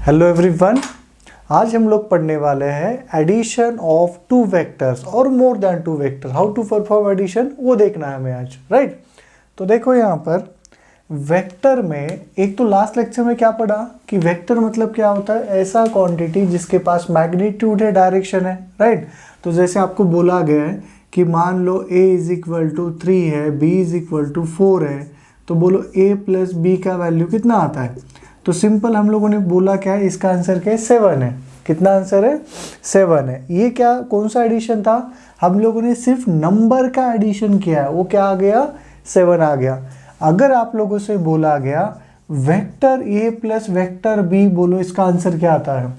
Hello everyone, आज हम लोग पढ़ने वाले हैं एडिशन ऑफ टू वेक्टर्स और more than two vector. How to perform addition वो देखना है हमें आज, राइट। तो देखो यहाँ पर वेक्टर में एक तो लास्ट लेक्चर में क्या पढ़ा कि वेक्टर मतलब क्या होता है, ऐसा क्वांटिटी जिसके पास मैग्नीट्यूड है, डायरेक्शन है, राइट। तो जैसे आपको बोला गया है कि मान लो a इज इक्वल टू 3 है, b इज इक्वल टू 4 है, तो बोलो a प्लस b का वैल्यू कितना आता है। तो सिंपल हम लोगों ने बोला क्या है, इसका आंसर क्या है, 7 है। कितना आंसर है, 7 है। ये क्या कौन सा एडिशन था, हम लोगों ने सिर्फ नंबर का एडिशन किया है, वो क्या आ गया, 7 आ गया। अगर आप लोगों से बोला गया vector a plus vector b, बोलो इसका आंसर क्या आता है,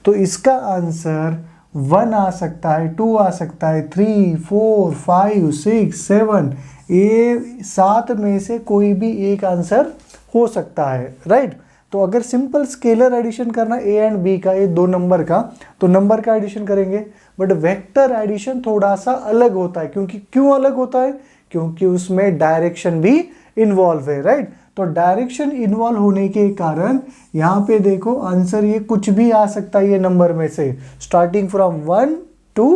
तो इसका आंसर 1 आ सकता है, 2 आ सकता है, 3, 4, 5, 6, 7, ये 7 में से कोई भी एक आंसर हो सकता है, राइट। तो अगर सिंपल स्केलर एडिशन करना a एंड b का, ये दो नंबर का, तो नंबर का एडिशन करेंगे। बट वेक्टर एडिशन थोड़ा सा अलग होता है, क्यों अलग होता है, क्योंकि उसमें डायरेक्शन भी इन्वॉल्व है, राइट। तो डायरेक्शन इन्वॉल्व होने के कारण यहाँ पे देखो आंसर ये कुछ भी आ सकता है, ये नंबर में से स्टार्टिंग फ्रॉम 1 to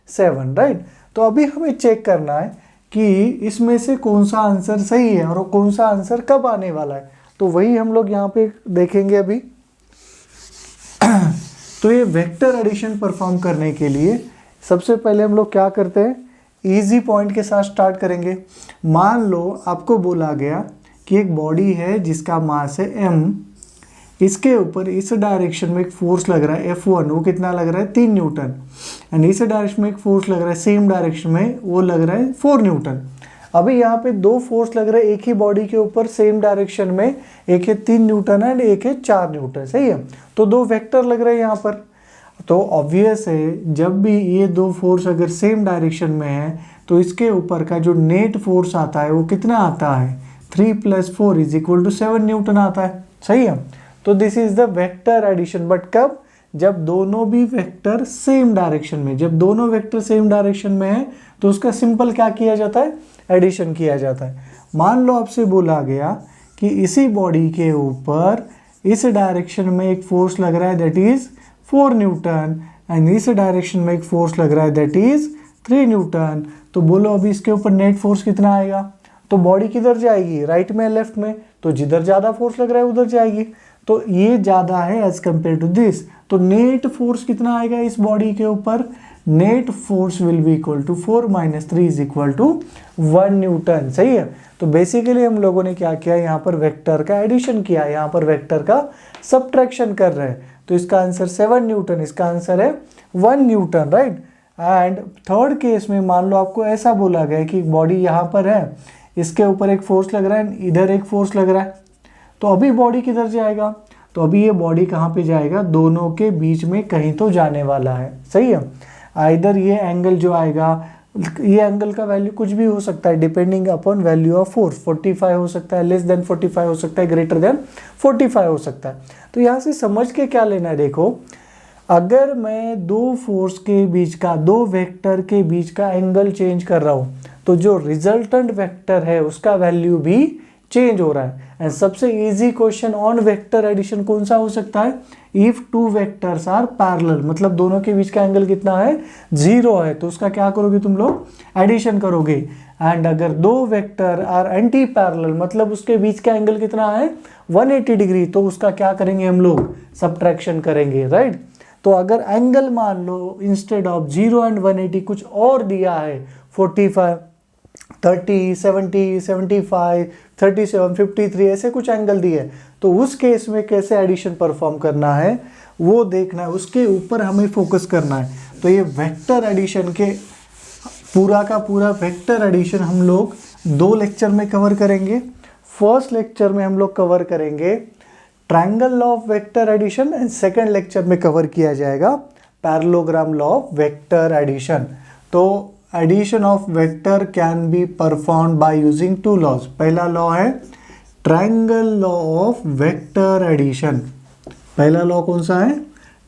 7, राइट। तो अभी हमें चेक करना है कि इसमें से कौन सा आंसर सही है और कौन सा आंसर कब आने वाला है, तो वही हम लोग यहाँ पे देखेंगे अभी। तो ये वेक्टर एडिशन परफॉर्म करने के लिए सबसे पहले हम लोग क्या करते हैं, इजी पॉइंट के साथ स्टार्ट करेंगे। मान लो आपको बोला गया कि एक बॉडी है जिसका मास है m, इसके ऊपर इस डायरेक्शन में एक फोर्स लग रहा है F1, वो कितना लग रहा है, 3 न्यूटन। एंड इस डायरेक्शन में एक फोर्स लग रहा है सेम डायरेक्शन में, वो लग रहा है 4 न्यूटन। अभी यहाँ पे दो फोर्स लग रहा है एक ही बॉडी के ऊपर सेम डायरेक्शन में, एक है 3 न्यूटन एंड एक है 4 न्यूटन, सही है। तो दो वेक्टर लग रहे हैं यहाँ पर। तो ऑब्वियस है जब भी ये दो फोर्स अगर सेम डायरेक्शन में है तो इसके ऊपर का जो नेट फोर्स आता है वो कितना आता है, 3 + 4 = 7 न्यूटन आता है, सही है। तो this is the vector addition. But कब, जब दोनों भी वेक्टर सेम डायरेक्शन में, जब दोनों वेक्टर सेम डायरेक्शन में है तो उसका सिंपल क्या किया जाता है, एडिशन किया जाता है। मान लो आपसे बोला गया कि इसी बॉडी के ऊपर इस डायरेक्शन में एक फोर्स लग रहा है दैट इज 4 न्यूटन एंड इस डायरेक्शन में एक फोर्स लग रहा है दैट इज 3 न्यूटन। तो बोलो अभी इसके ऊपर नेट फोर्स कितना आएगा, तो बॉडी किधर जाएगी, राइट में लेफ्ट में, तो जिधर ज़्यादा फोर्स लग रहा है उधर जाएगी। तो ये ज़्यादा है एज कम्पेयर टू दिस, तो नेट फोर्स कितना आएगा इस बॉडी के ऊपर, net force will be equal to 4 - 3 = 1 newton, सही है। तो बेसिकली हम लोगों ने क्या किया, यहाँ पर वेक्टर का एडिशन किया, यहाँ पर वेक्टर का सब्ट्रैक्शन कर रहे हैं। तो इसका आंसर 7 न्यूटन, इसका आंसर है 1 Newton, right. And third case में मान लो आपको ऐसा बोला गया कि बॉडी यहाँ पर है, इसके ऊपर एक फोर्स लग रहा है, इधर एक फोर्स लग रहा है, तो अभी बॉडी किधर जाएगा, तो अभी ये बॉडी कहाँ पे जाएगा, दोनों के बीच में कहीं तो जाने वाला है, सही है। आइदर ये एंगल जो आएगा, ये एंगल का वैल्यू कुछ भी हो सकता है depending upon value of force, 45 हो सकता है, लेस देन 45 हो सकता है, ग्रेटर देन 45 हो सकता है। तो यहाँ से समझ के क्या लेना है, देखो अगर मैं दो फोर्स के बीच का, दो वेक्टर के बीच का एंगल चेंज कर रहा हूँ तो जो रिजल्टेंट वेक्टर है उसका वैल्यू भी चेंज हो रहा है। एंड सबसे easy question on vector addition कौन सा हो सकता है, if two vectors are parallel, मतलब दोनों के बीच का एंगल कितना है, 0 है, तो उसका क्या करोगे तुम लोग, एडिशन करोगे। एंड अगर दो वेक्टर आर एंटी पैरेलल, मतलब उसके बीच का एंगल कितना है, 180 डिग्री, तो उसका क्या करेंगे हम लोग, सब्ट्रैक्शन करेंगे, राइट। तो अगर एंगल मान लो इंस्टेड ऑफ 0 एंड 180 कुछ और दिया है, 45, 30, 70, 75, 37, 53, ऐसे कुछ एंगल दिए, तो उस केस में कैसे एडिशन परफॉर्म करना है वो देखना है, उसके ऊपर हमें फोकस करना है। तो ये वेक्टर एडिशन के पूरा का पूरा वेक्टर एडिशन हम लोग 2 लेक्चर में कवर करेंगे। फर्स्ट लेक्चर में हम लोग कवर करेंगे triangle law of vector addition and second lecture में कवर किया जाएगा parallelogram law of vector addition. तो addition of vector can be performed by using 2 laws. पहला लॉ है triangle law of vector addition. पहला लॉ कौन सा है,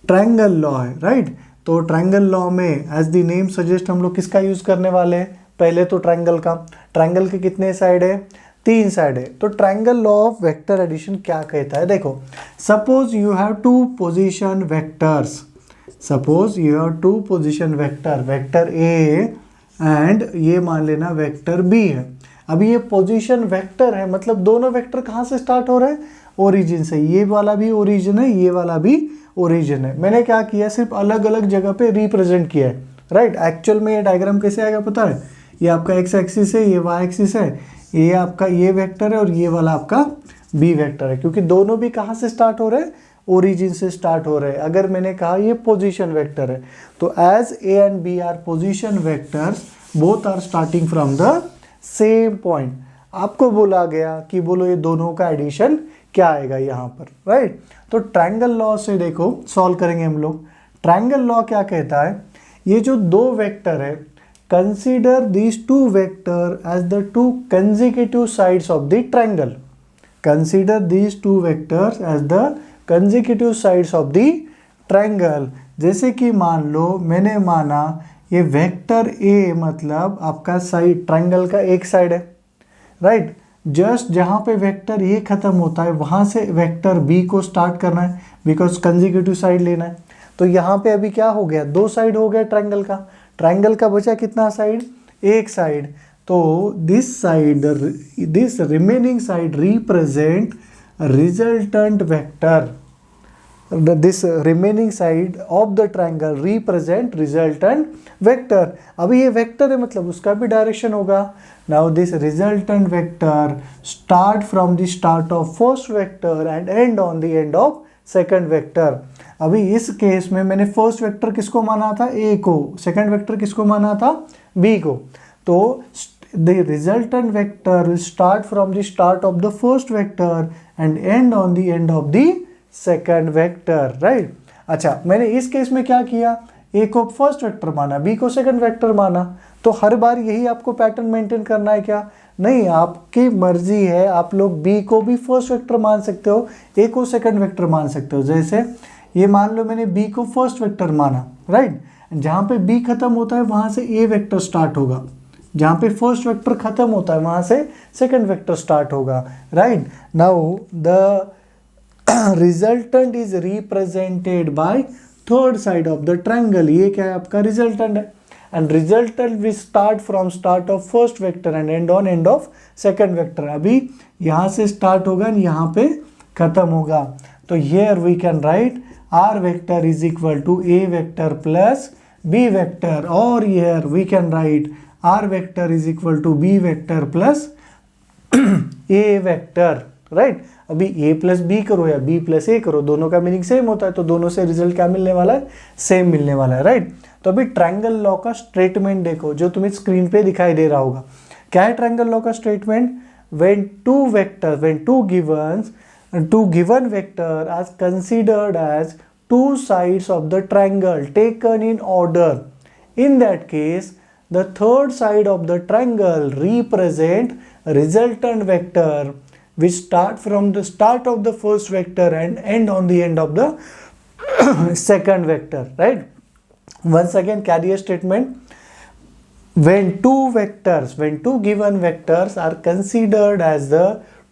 ट्रायंगल लॉ है, राइट। तो ट्रायंगल लॉ में एज द नेम सजेस्ट हम लोग किसका यूज करने वाले हैं, पहले तो ट्रायंगल का। ट्रायंगल के कितने साइड है, 3 साइड है। तो triangle law of vector addition क्या कहता है, देखो suppose you have two position vectors, suppose you have two position vector, vector A and ये मान लेना वेक्टर बी है। अभी ये पोजीशन वेक्टर है, मतलब दोनों वेक्टर कहाँ से स्टार्ट हो रहे हैं, ओरिजिन से। ये वाला भी ओरिजिन है, ये वाला भी ओरिजिन है। मैंने क्या किया, सिर्फ अलग अलग जगह पे रिप्रेजेंट किया है, राइट। एक्चुअल में ये डायग्राम कैसे आएगा पता है, ये आपका एक्स एक्सिस है, ये वाई एक्सिस है, ये आपका ये वेक्टर है और ये वाला आपका बी वेक्टर है, क्योंकि दोनों भी कहाँ से स्टार्ट हो रहे हैं, ओरिजिन से स्टार्ट हो रहे हैं। अगर मैंने कहा ये पोजीशन वेक्टर है, तो as A and B are position vectors, both are starting from the same point. आपको बोला गया कि बोलो ये दोनों का एडिशन क्या आएगा यहाँ पर, राइट। तो ट्रायंगल लॉ से देखो सॉल्व करेंगे हम लोग। ट्रायंगल लॉ क्या कहता है, ये जो दो वेक्टर है, consider these two vector as the two consecutive sides of the triangle. Consider these two vectors as the consecutive sides of the triangle. जैसे कि मान लो मैंने माना ये वेक्टर ए मतलब आपका साइड ट्रायंगल का एक साइड है, राइट। जस्ट जहाँ पे वेक्टर ए खत्म होता है वहाँ से वेक्टर बी को स्टार्ट करना है, बिकॉज कंसेक्यूटिव साइड लेना है। तो यहाँ पे अभी क्या हो गया, दो साइड हो गया ट्रायंगल का। ट्रायंगल का बचा कितना साइड, एक साइड। तो this side, this remaining side represent resultant vector. This remaining side of the triangle represent resultant vector। अभी ये वेक्टर है मतलब उसका भी डायरेक्शन होगा। Now this resultant vector start from the start of first vector and end on the end of second vector। अभी इस case में मैंने फर्स्ट वेक्टर किसको माना था, ए को, सेकंड वेक्टर किसको माना था, बी को। तो the resultant vector will start from the start of the first vector and end on the end of the second vector, right. अच्छा, मैंने इस केस में क्या किया, ए को फर्स्ट वेक्टर माना, बी को सेकंड वेक्टर माना। तो हर बार यही आपको पैटर्न मेंटेन करना है क्या, नहीं, आपकी मर्जी है। आप लोग बी को भी फर्स्ट वेक्टर मान सकते हो, ए को सेकंड वेक्टर मान सकते हो। जैसे ये मान लो मैंने बी को फर्स्ट वेक्टर माना, राइट। जहाँ पे बी खत्म होता है वहाँ से ए वेक्टर स्टार्ट होगा, जहाँ पे फर्स्ट वेक्टर खत्म होता है वहाँ से सेकंड वेक्टर स्टार्ट होगा, right. Now the resultant is represented by third side of the triangle. ये क्या है, आपका रिजल्टेंट है। And resultant will start from start of first vector and end on end of second vector. अभी यहाँ से start होगा एंड यहाँ पे खत्म होगा। तो here we can write R vector is equal to A vector plus B vector, और here we can write R vector is equal to B vector plus A vector, right. अभी a plus B करो या b plus ए करो, दोनों का meaning same होता है, तो दोनों से रिजल्ट क्या मिलने वाला है, सेम मिलने वाला है, राइट। तो अभी ट्रायंगल लॉ का स्टेटमेंट देखो जो तुम्हें स्क्रीन पे दिखाई दे रहा होगा। क्या है ट्रायंगल लॉ का statement, when two given vector are considered as two sides of the triangle taken in order, in that case the third side of the triangle represent resultant vector which start from the start of the first vector and end on the end of the second vector, right? Once again carry a statement, when two given vectors are considered as the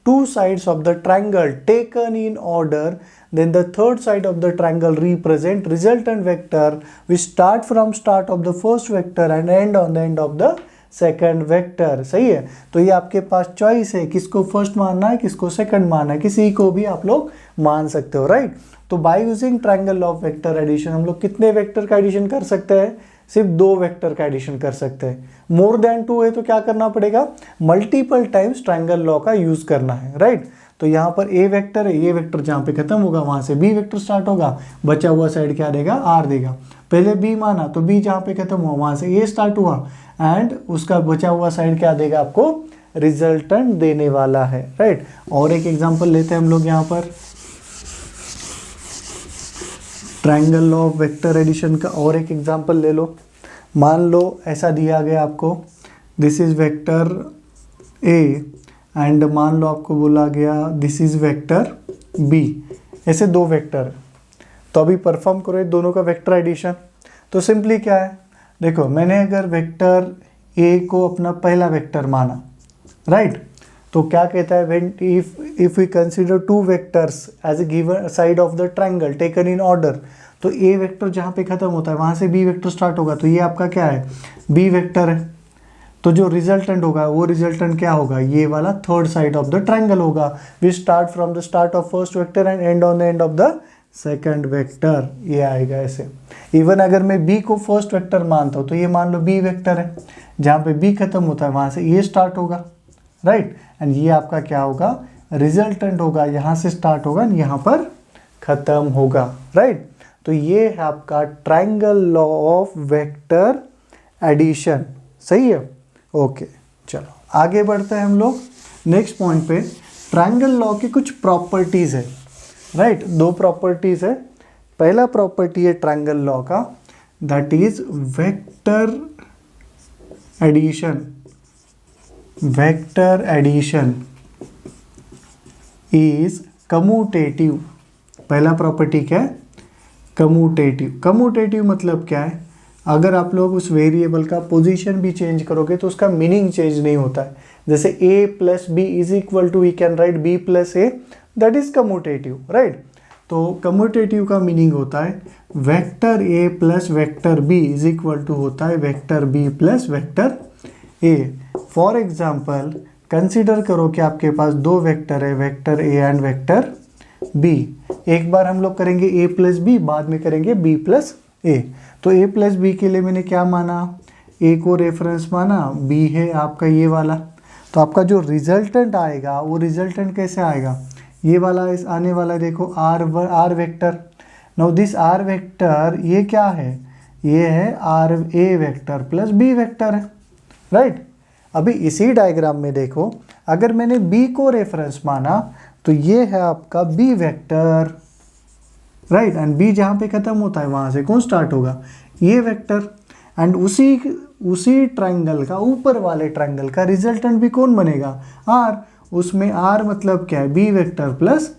two sides of the triangle taken in order, then the third side of the triangle represent resultant vector which start from start of the first vector and end on the end of the second vector. सही है, तो ये आपके पास choice है, किसको first मानना है, किसको सेकंड मानना है, किसी को भी आप लोग मान सकते हो, राइट। तो by using triangle law of vector addition हम लोग कितने वेक्टर का एडिशन कर सकते हैं, सिर्फ दो वेक्टर का एडिशन कर सकते हैं। मोर देन टू है तो क्या करना पड़ेगा, मल्टीपल टाइम्स ट्रायंगल लॉ का यूज करना है, राइट। तो यहाँ पर ए वेक्टर है, ये वेक्टर जहाँ पे खत्म होगा वहां से बी वेक्टर स्टार्ट होगा, बचा हुआ साइड क्या देगा, आर देगा। पहले बी माना तो बी जहाँ पे खत्म हुआ वहां से ए स्टार्ट हुआ एंड उसका बचा हुआ साइड क्या देगा, आपको रिजल्टेंट देने वाला है, राइट। और एक एग्जांपल लेते हैं हम लोग यहाँ पर triangle law of vector addition का। और एक एग्जांपल ले लो, मान लो ऐसा दिया गया आपको, this is vector A and मान लो आपको बोला गया दिस इज वेक्टर बी, ऐसे दो वेक्टर। तो अभी परफॉर्म करो दोनों का वेक्टर एडिशन। तो सिंपली क्या है, देखो मैंने अगर वेक्टर ए को अपना पहला वेक्टर माना, राइट, तो क्या कहता है, when if we consider two vectors as a given side of the triangle taken in order, तो ए वेक्टर जहाँ पे खत्म होता है वहाँ से बी वेक्टर स्टार्ट होगा, तो ये आपका क्या है, बी वेक्टर है। तो जो रिजल्टेंट होगा वो रिजल्टेंट क्या होगा, ये वाला third side of the triangle होगा, we start from the start of first vector and end on the end of the second vector, ये आएगा ऐसे। इवन अगर मैं बी को फर्स्ट वेक्टर मानता हूँ तो ये मान लो बी वेक्टर है, जहाँ पे बी खत्म होता है वहाँ से ये स्टार्ट होगा, राइट, एंड ये आपका क्या होगा, रिजल्टेंट होगा, यहाँ से स्टार्ट होगा यहाँ पर खत्म होगा, राइट। तो ये है आपका triangle law of vector addition, सही है, ओके। चलो आगे बढ़ते हैं हम लोग नेक्स्ट पॉइंट पे। ट्रायंगल लॉ की कुछ प्रॉपर्टीज है, राइट, दो प्रॉपर्टीज है। पहला प्रॉपर्टी है ट्रायंगल लॉ का, that is vector addition. Vector addition is commutative. पहला प्रॉपर्टी क्या है, कम्यूटेटिव। कम्यूटेटिव मतलब क्या है, अगर आप लोग उस वेरिएबल का पोजीशन भी चेंज करोगे तो उसका मीनिंग चेंज नहीं होता है। जैसे a plus B is equal to we can write b plus A, that is commutative, right. तो कम्यूटेटिव का मीनिंग होता है vector a plus vector b is equal to होता है vector b plus vector a। For example consider करो कि आपके पास दो वेक्टर है, vector a and vector b। एक बार हम लोग करेंगे a प्लस बी, बाद में करेंगे b प्लस a। तो a प्लस बी के लिए मैंने क्या माना, a को रेफरेंस माना, b है आपका ये वाला। तो आपका जो रिजल्टेंट आएगा वो रिजल्टेंट कैसे आएगा, ये वाला इस आने वाला देखो r vector. Now this r vector ये क्या है, ये है a vector plus b vector है, राइट। अभी इसी डायग्राम में देखो, अगर मैंने b को रेफरेंस माना तो ये है आपका b vector, right, and b जहाँ पे खत्म होता है वहाँ से कौन स्टार्ट होगा, ये वेक्टर। एंड उसी ट्रायंगल का, ऊपर वाले ट्रायंगल का रिजल्टेंट भी कौन बनेगा, r। उसमें r मतलब क्या है, b vector plus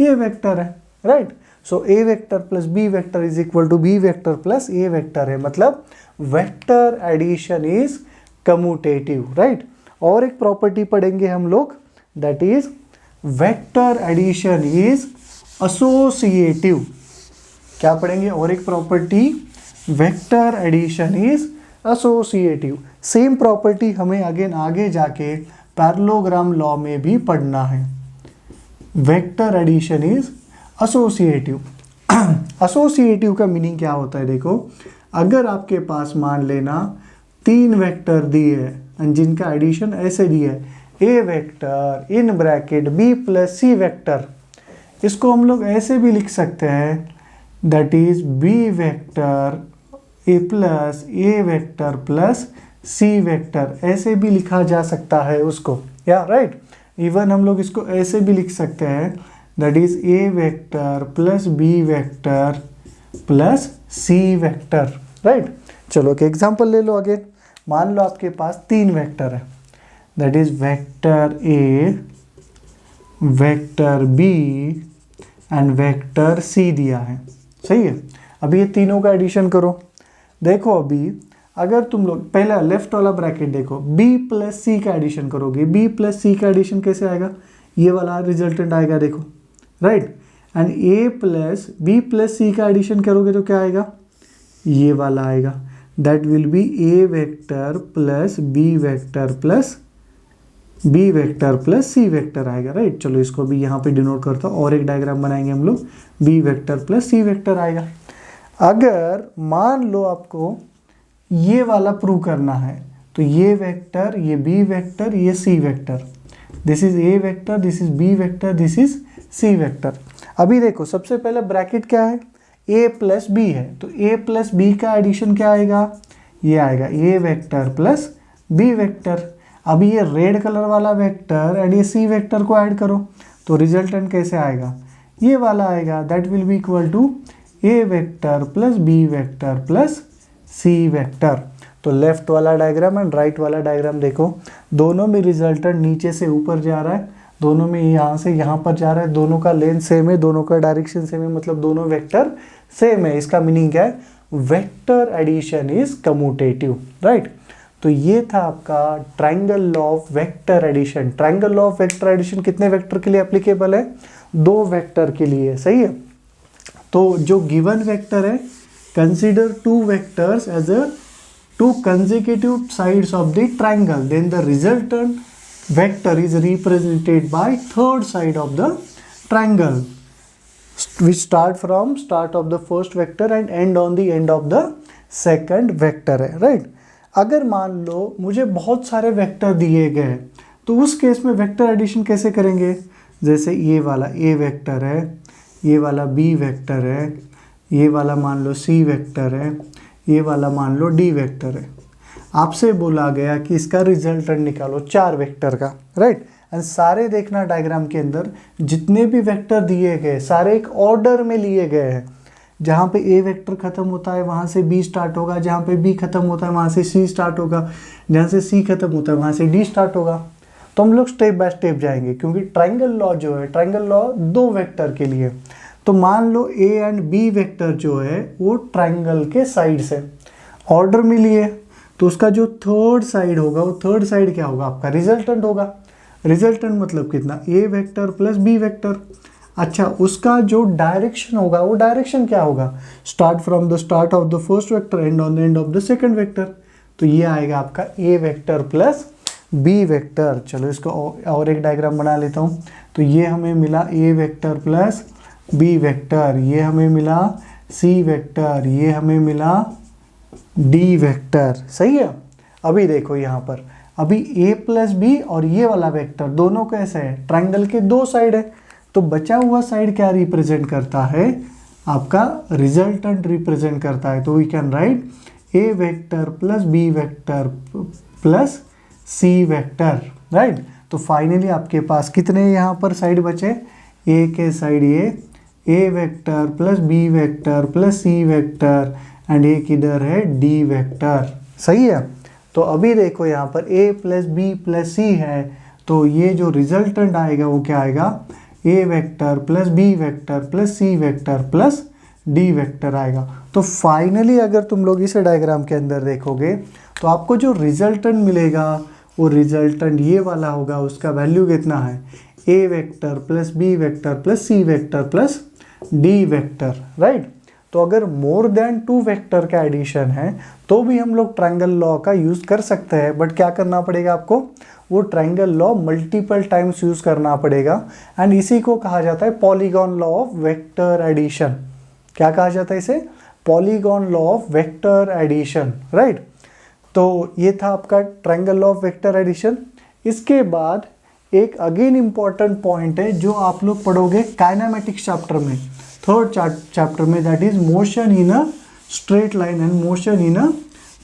a vector है, right. So a vector plus b vector is equal to b vector plus a vector है, मतलब vector addition is commutative, right. और एक प्रॉपर्टी पढ़ेंगे हम लोग, that is vector addition is associative. क्या पढ़ेंगे, और एक property, vector addition is associative. Same property हमें अगेन आगे जाके पैरेललोग्राम लॉ में भी पढ़ना है। Vector addition is associative. Associative का मीनिंग क्या होता है, देखो, अगर आपके पास मान लेना तीन वेक्टर दिए हैं जिनका एडिशन ऐसे दिया है, A vector in bracket B plus C vector, इसको हम लोग ऐसे भी लिख सकते हैं, that is B vector A plus A vector plus C vector, ऐसे भी लिखा जा सकता है उसको, या राइट। इवन हम लोग इसको ऐसे भी लिख सकते हैं, that is A vector plus B vector plus C vector, right. चलो एक एग्जांपल ले लो अगेन। मान लो आपके पास तीन वेक्टर है, that is vector A, vector B and vector C दिया है, सही है। अभी ये तीनों का एडिशन करो। देखो अभी अगर तुम लोग पहला लेफ्ट वाला ब्रैकेट देखो, b प्लस सी का एडिशन करोगे, b प्लस सी का एडिशन कैसे आएगा, ये वाला रिजल्टेंट आएगा, देखो, right. And a plus B plus C का एडिशन करोगे तो क्या आएगा, ये वाला आएगा, that will be a vector plus b vector plus b vector plus C vector आएगा, राइट। चलो इसको भी यहाँ पे डिनोट करता हूँ, और एक डायग्राम बनाएंगे हम लोग, b vector plus C vector आएगा। अगर मान लो आपको ये वाला प्रूव करना है, तो ये वेक्टर, ये b वेक्टर, ये c vector, this is a vector, this is b vector, this is c vector. अभी देखो सबसे पहले ब्रैकेट क्या है, a प्लस b है, तो a प्लस b का एडिशन क्या आएगा, ये आएगा a vector plus b vector. अभी ये रेड कलर वाला वेक्टर एंड ये c वेक्टर को ऐड करो तो रिजल्टेंट कैसे आएगा, ये वाला आएगा, that will be equal to a vector plus b vector plus c vector. तो लेफ्ट वाला डायग्राम एंड राइट वाला डायग्राम देखो, दोनों में रिजल्टेंट नीचे से ऊपर जा रहा है, दोनों में यहाँ से यहाँ पर जा रहा है, दोनों का लेंथ सेम है, दोनों का डायरेक्शन सेम है, मतलब दोनों वेक्टर सेम है। इसका मीनिंग क्या है, vector addition is commutative, right. तो ये था आपका triangle law of vector addition. Triangle law of vector addition कितने वेक्टर के लिए एप्लीकेबल है? 2 वेक्टर के लिए, सही है। तो जो गिवन वेक्टर है, consider 2 vectors as a 2 consecutive sides of the triangle, then the resultant vector is represented by third side of the triangle, which start of the first vector and end on the end of the second vector है, right? अगर मान लो मुझे बहुत सारे vector दिए गए तो उस केस में वेक्टर एडिशन कैसे करेंगे? जैसे ये वाला A वेक्टर है, ये वाला B वेक्टर है, ये वाला मान लो C वेक्टर है, ये वाला मान लो D वेक्टर है। आपसे बोला गया कि इसका रिजल्टेंट निकालो 4 वेक्टर का, राइट? एंड सारे देखना डायग्राम के अंदर जितने भी वेक्टर दिए गए सारे एक ऑर्डर में लिए गए हैं। जहाँ पे A वेक्टर खत्म होता है वहाँ से B स्टार्ट होगा, जहाँ पे B खत्म होता है वहाँ से C स्टार्ट होगा, जहाँ से C खत्म होता है वहाँ से D स्टार्ट होगा। तो हम लोग स्टेप बाय स्टेप जाएंगे, क्योंकि ट्रायंगल लॉ जो है, ट्रायंगल लॉ 2 वेक्टर के लिए। तो मान लो A एंड B वेक्टर जो है वो ट्रायंगल के साइड से ऑर्डर में लिए, तो उसका जो थर्ड साइड होगा वो थर्ड साइड क्या होगा? आपका रिजल्टेंट होगा। रिजल्टेंट मतलब कितना? A vector plus B vector. अच्छा, उसका जो डायरेक्शन होगा वो डायरेक्शन क्या होगा? Start from the start of the first vector and on the end of the second vector. तो ये आएगा आपका A vector plus B vector. चलो इसको और एक डायग्राम बना लेता हूँ। तो ये हमें मिला A vector plus B vector, ये हमें मिला C वेक्टर, ये हमें मिला D वेक्टर, सही है। अभी देखो यहाँ पर, अभी A प्लस B और ये वाला वेक्टर दोनों कैसे है? ट्रायंगल के 2 साइड है, तो बचा हुआ साइड क्या रिप्रेजेंट करता है? आपका रिजल्टेंट रिप्रेजेंट करता है। तो we can write A vector plus B vector plus C vector, right? तो फाइनली आपके पास कितने यहाँ पर साइड बचे? A के साइड ये A vector plus B vector plus C vector and एक इधर है D वेक्टर, सही है। तो अभी देखो यहाँ पर A plus B plus C है, तो ये जो रिजल्टेंट आएगा वो क्या आएगा? A vector plus B vector plus C vector plus D vector आएगा। तो फाइनली अगर तुम लोग इस डायग्राम के अंदर देखोगे तो आपको जो रिजल्टेंट मिलेगा वो रिजल्टेंट ये वाला होगा। उसका वैल्यू कितना है? A vector plus B vector plus C vector plus D vector, right? तो अगर मोर देन 2 वेक्टर का एडिशन है तो भी हम लोग ट्रायंगल लॉ का यूज़ कर सकते हैं, बट क्या करना पड़ेगा आपको? वो triangle law multiple times use करना पड़ेगा। एंड इसी को कहा जाता है polygon law of vector addition. क्या कहा जाता है इसे? Polygon law of vector addition, right? तो ये था आपका triangle law of vector addition. इसके बाद एक अगेन इम्पॉर्टेंट पॉइंट है जो आप लोग पढ़ोगे काइनेमेटिक्स चैप्टर में, थर्ड चैप्टर में, that is motion in a straight line and motion in a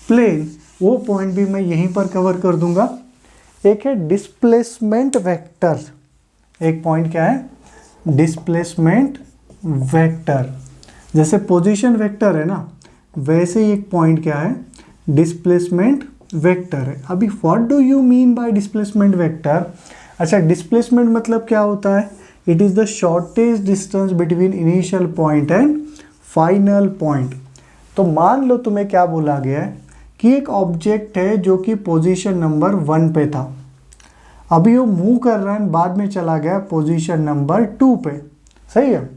plane. वो पॉइंट भी मैं यहीं पर कवर कर दूंगा। एक है डिस्प्लेसमेंट वेक्टर, एक पॉइंट क्या है? Displacement vector. जैसे पोजीशन वेक्टर है ना, वैसे ही एक पॉइंट क्या है? डिस्प्लेसमेंट वेक्टर है। अभी what do you mean by displacement vector? अच्छा, डिस्प्लेसमेंट मतलब क्या होता है? It is the shortest distance between initial point and final point. तो मान लो तुम्हें क्या बोला गया है कि एक ऑब्जेक्ट है जो कि पोजीशन नंबर 1 पे था, अभी वो मूव कर रहा है, बाद में चला गया पोजीशन नंबर 2 पे, सही है।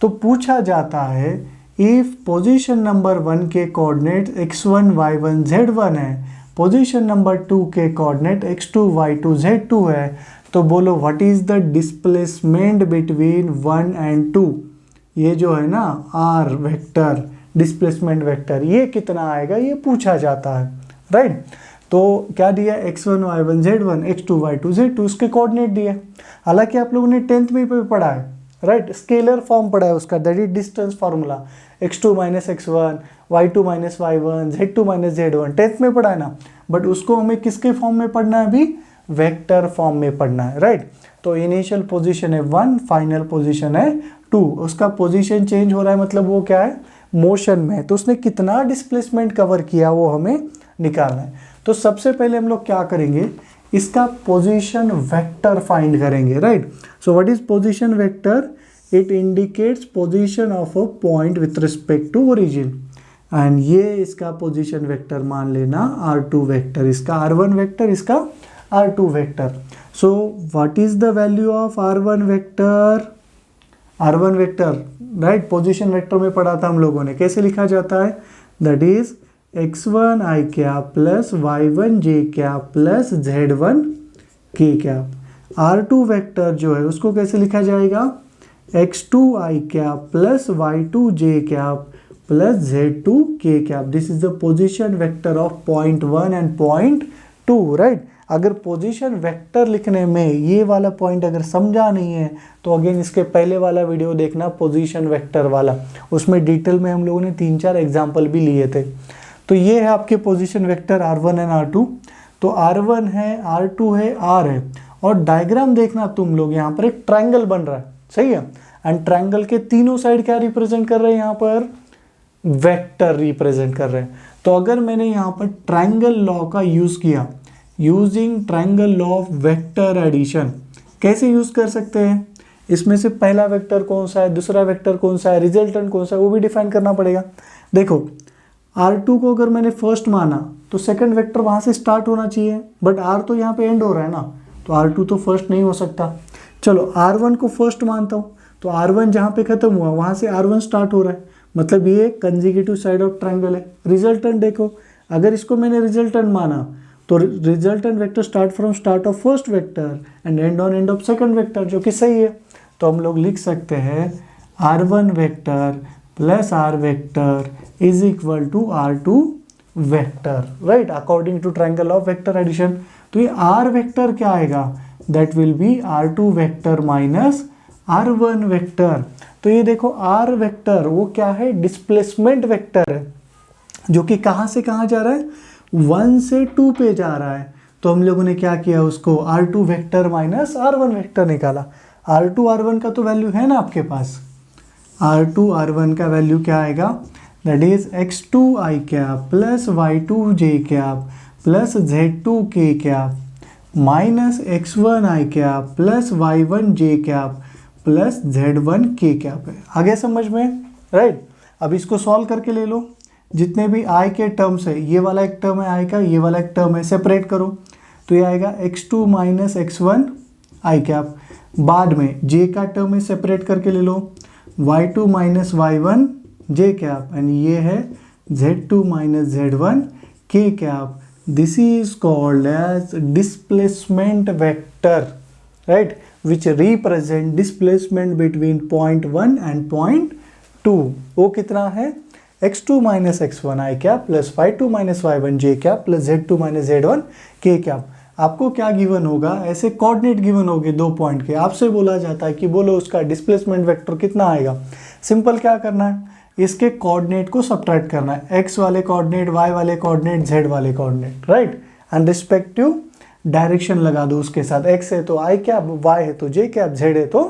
तो पूछा जाता है इफ पोजीशन नंबर 1 के कोऑर्डिनेट x1 y1 z1 है, पोजीशन नंबर 2 के कोऑर्डिनेट x2 y2 z2 है, तो बोलो what is the displacement between 1 and 2? ये जो है ना r वेक्टर, डिस्प्लेसमेंट वेक्टर, ये कितना आएगा ये पूछा जाता है, राइट? तो क्या दिया? x1 y1 z1, x2 y2 z2, उसके कोऑर्डिनेट दिए। हालांकि आप लोगों ने 10th में भी पढ़ा है, राइट? स्केलर फॉर्म पढ़ा है उसका, that is distance formula, x2 minus x1, y2 minus y1, z2 minus z1, 10th में पढ़ा है ना। बट उसको हमें किसके फॉर्म में पढ़ना है? अभी वेक्टर फॉर्म में पढ़ना है, राइट? तो इनिशियल पोजीशन है 1, फाइनल पोजीशन है 2, उसका पोजीशन चेंज हो रहा है, मतलब वो क्या है? मोशन में है। तो उसने कितना डिस्प्लेसमेंट कवर किया वो हमें निकालना है। तो सबसे पहले हम लोग क्या करेंगे? इसका पोजीशन वेक्टर फाइंड करेंगे, right? So what is position vector? It indicates position of a point with respect to origin. And ये इसका पोजीशन वेक्टर मान लेना r2 वेक्टर, इसका r1 वेक्टर, इसका r2 vector. So what is the value of r1 vector? r1 vector right position vector में पढ़ा था हम लोगों ने, कैसे लिखा जाता है? That is x1 i cap plus y1 j cap plus z1 k cap. r2 vector जो है उसको कैसे लिखा जाएगा? x2 i cap plus y2 j cap plus z2 k cap. This is the position vector of point 1 and point 2 right. अगर position vector लिखने में ये वाला पॉइंट अगर समझा नहीं है तो अगेन इसके पहले वाला वीडियो देखना पोजीशन वेक्टर वाला, उसमें डिटेल में हम लोगों ने 3-4 एग्जाम्पल भी लिए थे। तो ये है आपके position vector r1 and r2। तो r1 है, r2 है, r है, और डायग्राम देखना तुम लोग, यहाँ पर एक ट्रायंगल बन रहा है, सही है। एंड ट्रायंगल के तीनों साइड क्या रिप्रेजेंट कर रहे हैं? यहाँ पर वेक्टर रिप्रेजेंट कर रहे हैं। तो अगर मैंने यहाँ पर ट्रायंगल लॉ का यूज किया, using triangle law of vector addition, कैसे यूज कर सकते हैं? इसमें से पहला वेक्टर कौन सा है, दूसरा वेक्टर कौन सा है, रिजल्टेंट कौन सा है, वो भी डिफाइन करना पड़ेगा। देखो r2 को अगर मैंने फर्स्ट माना तो सेकंड वेक्टर वहां से स्टार्ट होना चाहिए, बट r तो यहाँ पे एंड हो रहा है ना, तो r2 तो फर्स्ट नहीं हो सकता। चलो r1 को फर्स्ट मानता हूँ, तो r1 जहाँ पे खत्म हुआ वहां से r1 स्टार्ट हो रहा है, मतलब ये कंजिक्यूटिव साइड ऑफ ट्रायंगल है। रिजल्टेंट देखो, अगर इसको मैंने रिजल्टेंट माना तो resultant vector start from start of first vector and end on end of second vector, जो कि सही है। तो हम लोग लिख सकते हैं r1 vector plus r vector is equal to r2 vector right, according to triangle of vector addition. तो ये r वेक्टर क्या आएगा? That will be r2 vector minus r1 vector. तो ये देखो r वेक्टर वो क्या है? डिस्प्लेसमेंट वेक्टर है, जो कि कहाँ से कहाँ जा रहा है? 1 से 2 पे जा रहा है। तो हम लोगों ने क्या किया? उसको r2 vector minus r1 vector निकाला। r2 r1 का तो वैल्यू है ना आपके पास, r2 r1 का वैल्यू क्या आएगा? That is x2 i cap plus y2 j cap plus z2 k cap minus x1 i cap plus y1 j cap plus z1 k cap है। आगे समझ में राइट। अब इसको सॉल्व करके ले लो, जितने भी i के टर्म्स है, ये वाला एक टर्म है i का, ये वाला एक टर्म है, सेपरेट करो। तो ये आएगा x2 minus x1 i cap, बाद में j का टर्म है, सेपरेट करके ले लो, y2 minus y1 j cap, and ये है z2 minus z1 k cap. This is called as displacement vector right, which represent displacement between point 1 and point 2। वो कितना है? x2 minus x1 i cap plus y2 minus y1 j cap plus z2 minus z1 k cap. आपको क्या given होगा? ऐसे coordinate given होंगे 2 point के, आपसे बोला जाता है कि बोलो उसका डिस्प्लेसमेंट वेक्टर कितना आएगा। सिंपल क्या करना है? इसके कोऑर्डिनेट को सब्ट्रैक्ट करना है, x वाले कोऑर्डिनेट, y वाले कोऑर्डिनेट, z वाले coordinate right, and respective direction लगा दो उसके साथ। x है तो i कैप, y है तो j कैप, z है तो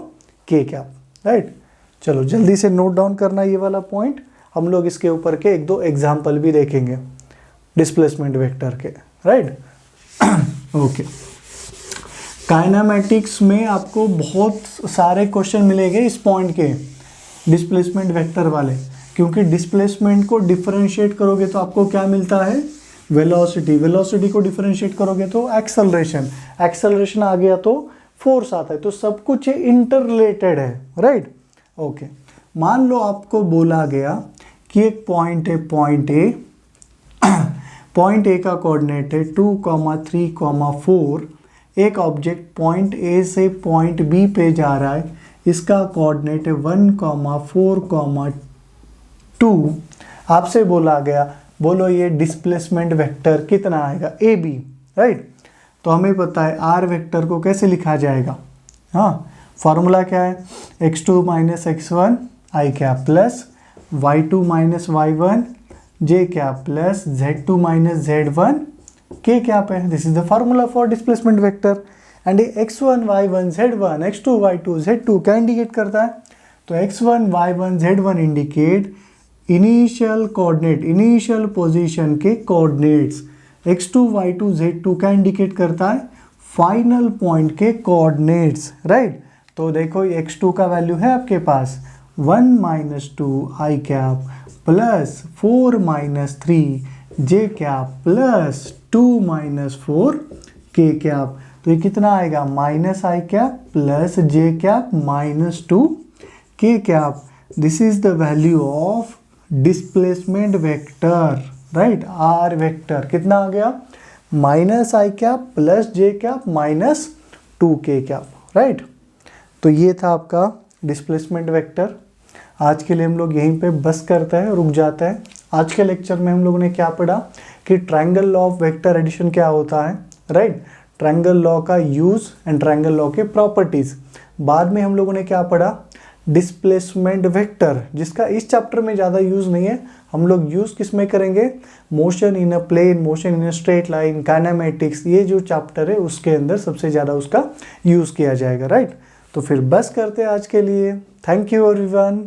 k कैप राइट। चलो जल्दी से नोट डाउन करना ये वाला पॉइंट, हम लोग इसके ऊपर के 1-2 एग्जाम्पल भी देखेंगे डिस्प्लेसमेंट वेक्टर के राइट। ओके, काइनेमेटिक्स में आपको बहुत सारे क्वेश्चन मिलेंगे इस पॉइंट के, डिस्प्लेसमेंट वेक्टर वाले, क्योंकि डिस्प्लेसमेंट को डिफरेंशिएट करोगे तो आपको क्या मिलता है? वेलोसिटी। वेलोसिटी को डिफरेंशिएट करोगे तो एक्सेलरेशन, एक्सेलरेशन आ गया तो फोर्स आता है। तो सब कुछ इंटर रिलेटेड है राइट। ओके, मान लो आपको बोला गया कि एक पॉइंट है, पॉइंट ए, पॉइंट ए का कोऑर्डिनेट है 2, 3, 4। एक ऑब्जेक्ट पॉइंट ए से पॉइंट बी पे जा रहा है, इसका कोऑर्डिनेट है 1, 4, 2। आपसे बोला गया बोलो ये डिस्प्लेसमेंट वेक्टर कितना आएगा? A B right. तो हमें पता है आर वेक्टर को कैसे लिखा जाएगा। हाँ, फॉर्मूला क्या है? x2 minus x1 i cap plus y2 minus y1 j cap plus z2 minus z1 k cap है। This is the formula for displacement vector. And x1 y1 z1 x2 y2 z2 क्या indicate करता है? तो x1 y1 z1 indicate initial coordinate, initial position के coordinates. x2 y2 z2 क्या indicate करता है? Final point के कोऑर्डिनेट्स राइट। तो देखो x2 का वैल्यू है आपके पास 1 minus 2 i cap plus 4 minus 3 J cap plus 2 minus 4 के कैप। तो ये कितना आएगा, माइनस आई कैप प्लस जे कैप माइनस 2 के cap. This is the value of displacement vector, right, R vector कितना आ गया, माइनस आई कैप प्लस जे कैप माइनस 2 के cap, right. तो ये था आपका डिस्प्लेसमेंट वेक्टर। आज के लिए हम लोग यहीं पे बस करते हैं, रुक जाते हैं। आज के लेक्चर में हम लोगों ने क्या पढ़ा कि triangle law of vector addition क्या होता है, राइट, ट्रायंगल लॉ का यूज एंड ट्रायंगल लॉ के प्रॉपर्टीज। बाद में हम लोगों ने क्या पढ़ा, डिस्प्लेसमेंट वेक्टर, जिसका इस चैप्टर में ज़्यादा यूज नहीं है। हम लोग यूज किस में करेंगे, motion in a plane, motion in a straight line, kinematics, ये जो चैप्टर है उसके अंदर सबसे ज़्यादा उसका यूज किया जाएगा, राइट। तो फिर बस करते हैं आज के लिए। Thank you everyone.